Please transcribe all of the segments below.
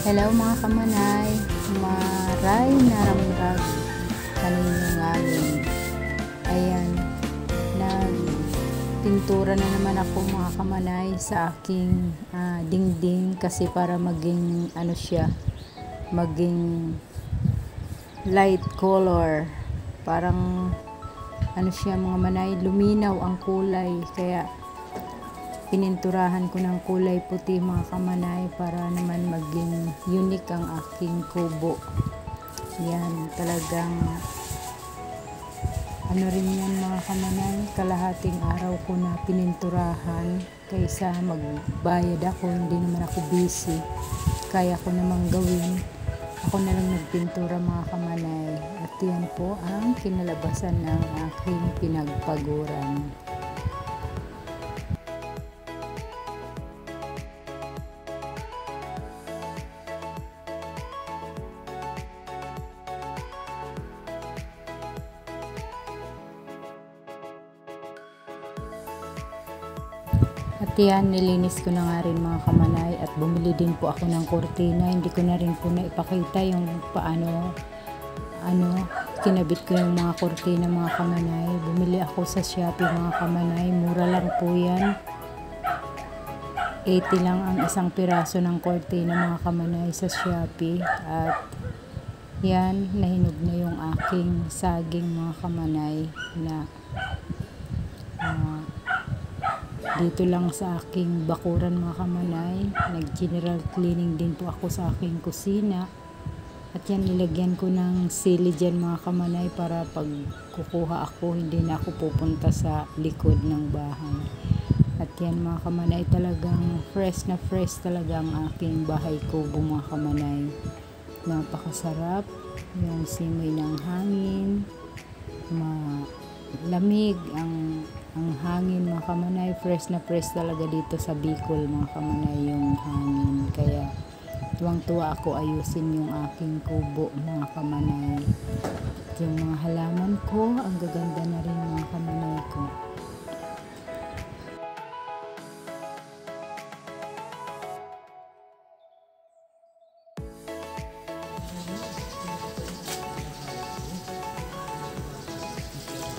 Hello mga kamanay, maray naramdag kanino ngamin. Ayan, nagpintura na naman ako mga kamanay sa aking dingding kasi para maging ano siya, maging light color. Parang ano siya mga manay, luminaw ang kulay, kaya pininturahan ko ng kulay puti mga kamanay para naman maging unique ang aking kubo. Yan, talagang ano rin yan mga kamanay, kalahating araw ko na pininturahan kaysa magbayad ako, hindi naman ako busy, kaya ko namang gawin, ako na lang nagpintura mga kamanay. At yan po ang kinalabasan ng aking pinagpaguran. At yan, nilinis ko na nga rin mga kamanay at bumili din po ako ng kortina. Hindi ko na rin po naipakita yung paano kinabit ko yung mga kortina mga kamanay. Bumili ako sa Shopee mga kamanay. Mura lang po yan. 80 lang ang isang piraso ng kortina mga kamanay sa Shopee. At yan, nahinog na yung aking saging mga kamanay na dito lang sa aking bakuran mga kamanay. Nag-general cleaning din po ako sa aking kusina. At yan, nilagyan ko ng sili dyan mga kamanay para pag kukuha ako, hindi na ako pupunta sa likod ng bahay. At yan mga kamanay, talagang fresh na fresh talaga ang aking bahay kubo mga kamanay. Napakasarap yung simoy ng hangin, malamig ang hangin mga kamanay. Fresh na fresh talaga dito sa Bicol mga kamanay yung hangin, kaya tuwang-tuwa ako ayusin yung aking kubo mga kamanay. At yung mga halaman ko, ang gaganda na rin mga kamanay ko.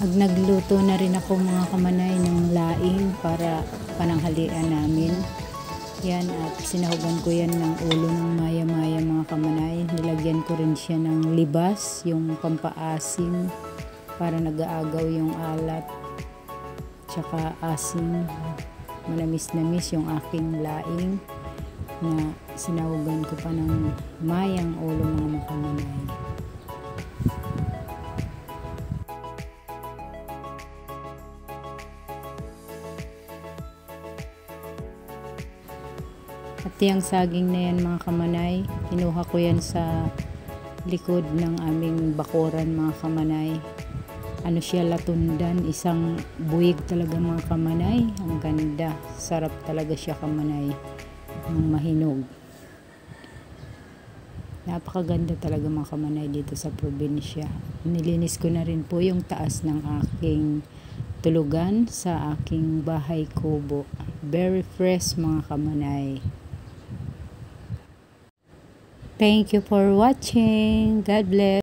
Nagluto na rin ako mga kamanay ng laing para pananghalian namin. Yan, at sinahugan ko yan ng ulo ng maya-maya mga kamanay. Nilagyan ko rin siya ng libas, yung pampaasim, para nag-aagaw yung alat tsaka asim. Manamis-namis yung aking laing na sinahugan ko pa ng mayang ulo mga kamanay. At yung saging na yan mga kamanay, kinuha ko yan sa likod ng aming bakuran mga kamanay. Ano siya, latundan, isang buwig talaga mga kamanay. Ang ganda, sarap talaga siya kamanay, ng mahinog. Napakaganda talaga mga kamanay dito sa probinsya. Nilinis ko na rin po yung taas ng aking tulugan sa aking bahay kubo. Very fresh mga kamanay. Thank you for watching. God bless.